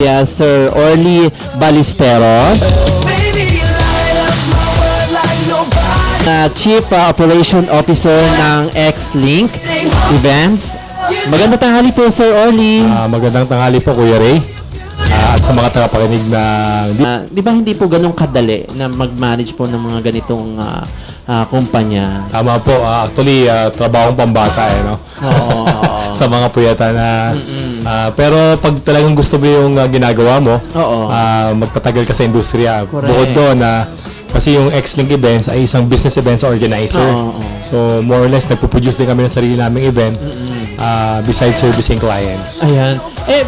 Sir Orly Ballesteros, Chief Operation Officer ng X-Link Events. Magandang tanghali po, Sir Orly. Magandang tanghali po, Kuya Ray. At sa mga tagapakinig na... Di ba hindi po ganun kadali na mag-manage po ng mga ganitong kumpanya? Tama po. Actually, trabahong pambata no? Oo. Sa mga puyata na... pero pag talagang gusto mo yung ginagawa mo, magtatagal ka sa industriya. Correct. Bukod doon kasi yung X-Link Events ay isang business events organizer. So, more or less, nagpo-produce din kami ng sarili naming event besides servicing clients. Ayan.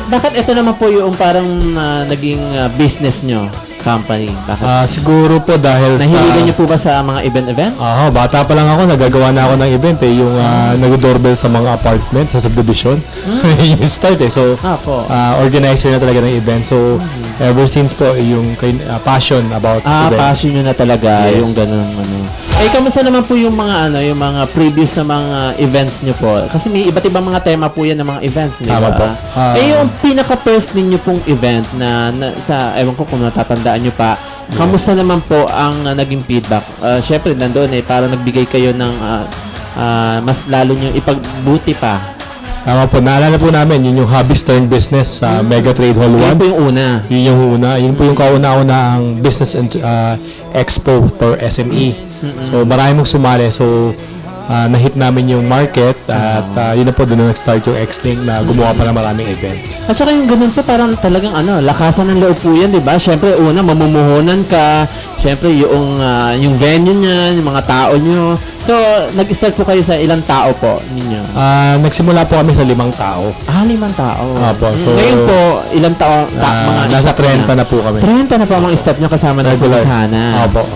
Bakit ito naman po yung parang naging business nyo, company? Bakit? Siguro po dahil Nahiligan nyo po ba sa mga event-event? Bata pa lang ako, nagagawa na ako ng event yung nag-doorbell sa mga apartment, sa subdivision. Yung start So, organizer na talaga ng event. So, ever since po, yung passion about events. Passion nyo na talaga, Yes. yung ganun, kamusta naman po yung mga, yung mga previous na mga events nyo po? Kasi may iba't ibang mga tema po yan ng mga events, di Tama ba? po. Yung pinaka-first ninyo pong event na ewan ko kung natatandaan nyo pa, kamusta naman po ang naging feedback? Syempre, nandoon parang nagbigay kayo ng mas lalo nyo ipagbuti pa. Tama po, naalala po namin, yun yung Hobbies Turn Business sa Mega Trade Hall 1. Yun po yung una. Yun yung una. Yun po yung kauna-una ang Business Expo for SME. So, marami mong sumali. So, na-hit namin yung market at yun na po, doon na nag-start yung X-Link na gumawa pa ng maraming events. At saka yung ganun po, parang talagang lakasan ng loob po yan, di ba? Siyempre, una, mamumuhunan ka. Siyempre, yung venue niyan, yung mga tao nyo. So, nag-start po kayo sa ilang tao po ninyo? Nagsimula po kami sa 5 tao. 5 tao. Opo, so, ngayon po, ilang tao? Mga nasa 30 na po kami. 30 na po ang mga staff nyo kasama na si Miss Hana. Opo.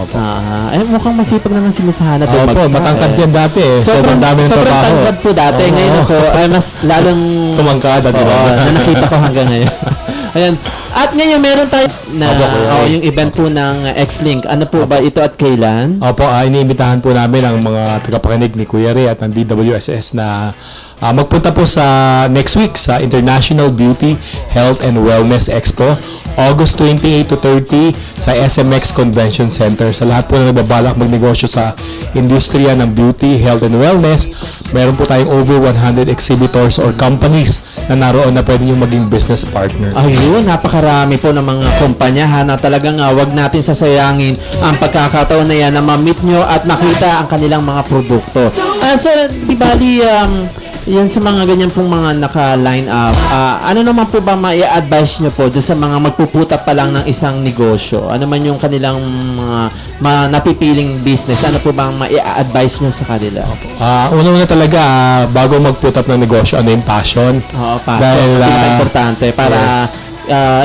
Mukhang masipag naman si Miss Hana. Opo, matangkad yan dati Sobrang dami ng trabaho. Sobrang tangkad po dati. Ngayon po, mas lalong tumangkad at na nakita ko hanggang ngayon. Ayan. At ngayon, meron tayo na yung event po ng X-Link. Ano po ba ito at kailan? Opo, iniimbitahan po namin ang mga tagapakinig ni Kuya Ray at ng DWSS na magpunta po sa next week sa International Beauty, Health and Wellness Expo, August 28 to 30 sa SMX Convention Center. Sa lahat po na nagbabalak magnegosyo sa industriya ng beauty, health and wellness, meron po tayong over 100 exhibitors or companies na naroon na pwede yung maging business partner. Ayun, napakarami po ng mga kumpanya na talagang wag natin sasayangin ang pagkakataon na yan na ma-meet nyo at makita ang kanilang mga produkto. So, di bali, yan sa mga ganyan pong mga naka-line up, ano naman po ba mai-advise nyo po doon sa mga magpuputa pa lang ng isang negosyo? Ano man yung kanilang mga napipiling business? Ano po ba mai-advise nyo sa kanila? Una-una talaga, bago mag-put up ng negosyo, ano yung passion? Oo, passion. Importante para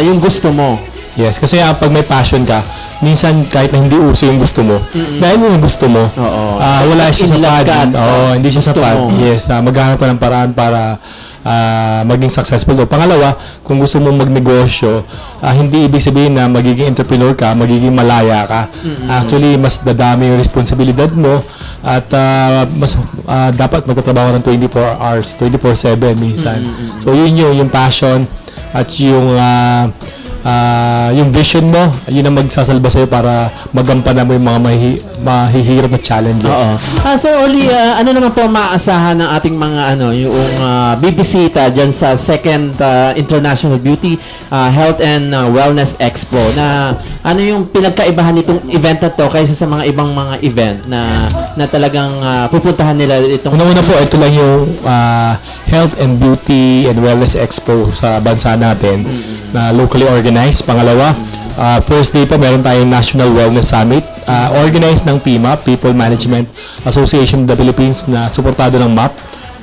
yung gusto mo. Yes, kasi pag may passion ka, minsan kahit na hindi uso yung gusto mo, dahil yung gusto mo, wala siya sa pad. Hindi siya sa pad. Yes, maghanap ka ng paraan para maging successful. Pangalawa, kung gusto mong magnegosyo, hindi ibig sabihin na magiging entrepreneur ka, magiging malaya ka. Actually, mas dadami yung responsibilidad mo at mas dapat magtatrabaho ng 24 hours, 24/7 minsan. So, yun yung passion at yung vision mo, yun ang magsasalba sa'yo para magampanan mo yung mga mahihirap na challenges. So, Oli, ano naman po maaasahan ng ating mga yung bibisita dyan sa second International Beauty, Health and Wellness Expo na ano yung pinagkaibahan nitong event na to kaysa sa mga ibang mga event na talagang pupuntahan nila itong... Una-una po, ito lang yung Health and Beauty and Wellness Expo sa bansa natin na locally organized. Pangalawa, first day po meron tayong National Wellness Summit organized ng PIMA, People Management Association of the Philippines, na suportado ng MAP,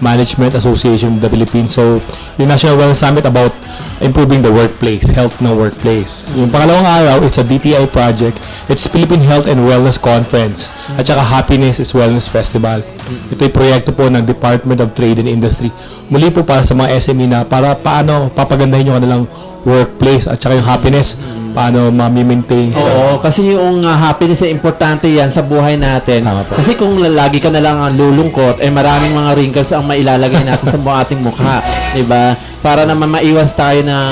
Management Association of the Philippines. So, yung National Wellness Summit about improving the workplace, health ng workplace. Yung pangalawang araw, it's a DTI project. It's Philippine Health and Wellness Conference at saka Happiness is Wellness Festival. Ito yung proyekto po ng Department of Trade and Industry. Muli po para sa mga SME na para paano papagandahin yung kanilang workplace at saka yung happiness, paano ma-maintain sa... Oo, kasi yung happiness ay importante yan sa buhay natin. Kasi kung lagi ka na lang lulungkot, maraming mga wrinkles ang mailalagay natin sa ating mukha. Diba? Para naman maiwas tayo ng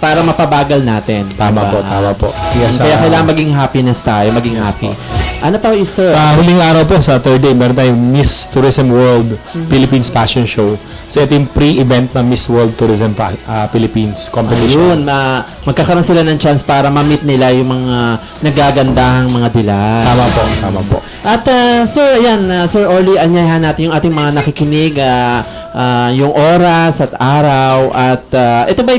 para mapabagal natin. Tama diba? po, tama po. Yes, Kaya kailangan maging happiness tayo, maging happy. Ano pa, sir? Sa huling araw po, sa third day, meron tayong Miss Tourism World Philippines Fashion Show. So, ito yung pre-event ng Miss World Tourism Philippines competition. Ayun, magkakaroon sila ng chance para ma-meet nila yung mga nagagandahang mga dilan. Tama po, tama po. At sir, ayan, Sir Orly, anyayahan natin yung ating mga nakikinig, yung oras at araw at ito ba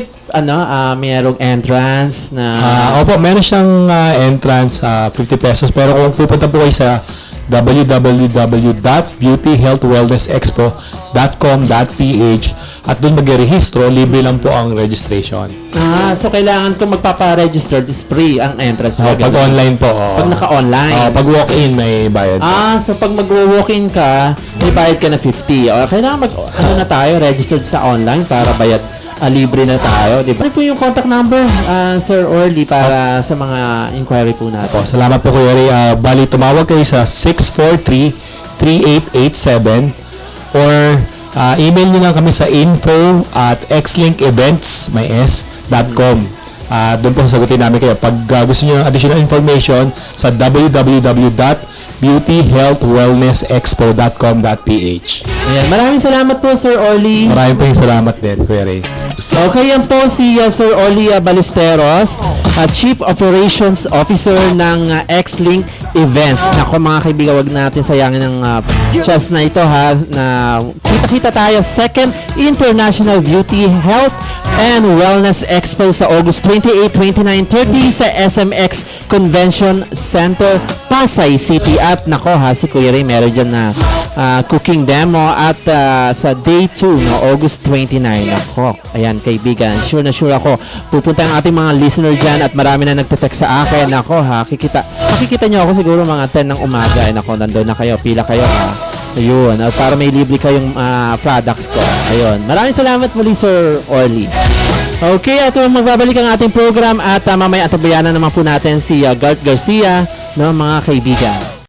mayroong entrance na Opo, meron siyang entrance 50 pesos. Pero kung pupunta po kayo sa www.beautyhealthwellnessexpo.com.ph at doon mag-rehistro, libre lang po ang registration. so kailangan kung magpapa-register, is free ang entrance. Pag online po. Pag naka-online. Pag walk-in, may bayad po. So pag mag-walk-in ka, may bayad ka na 50. Kailangan na tayo, registered sa online para bayad. Libre na tayo, di ba? Ano po yung contact number, Sir Orly, para sa mga inquiry po natin? Po, salamat po Kuya Ray. Bali, tumawag kayo sa 643-3887 or email nyo lang kami sa info@xlinkevents.com. Doon po sasagutin namin kayo. Pag gusto nyo ng additional information sa www.beautyhealthwellnessexpo.com.ph. Ayan, maraming salamat po, Sir Orly. Maraming po yung salamat din, Kuya Ray. Okay, yan po si Sir Orly Ballesteros, Chief Operations Officer ng X-Link Events. Nako mga kaibigan, wag natin sayangin ang chance na ito ha, na kita-kita tayo 2nd International Beauty, Health and Wellness Expo sa August 28, 29, 30 sa SMX Convention Center, Pasay City. At nako ha, si Kuya Ray meron dyan na cooking demo at sa day 2 no, August 29. Nako, ayan kaibigan, sure na sure ako pupunta ang ating mga listener dyan at marami na nagte-text sa akin. Nako ha, makikita nyo ako siguro mga 10 ng umaga. Nako, nandun na kayo, pila kayo ha. Ayun, para may libre kayong products ko. Ayun, maraming salamat muli Sir Orly. Okay, at magbabalik ang ating program at mamaya atabayanan naman po natin si Gart Garcia, no, mga kaibigan.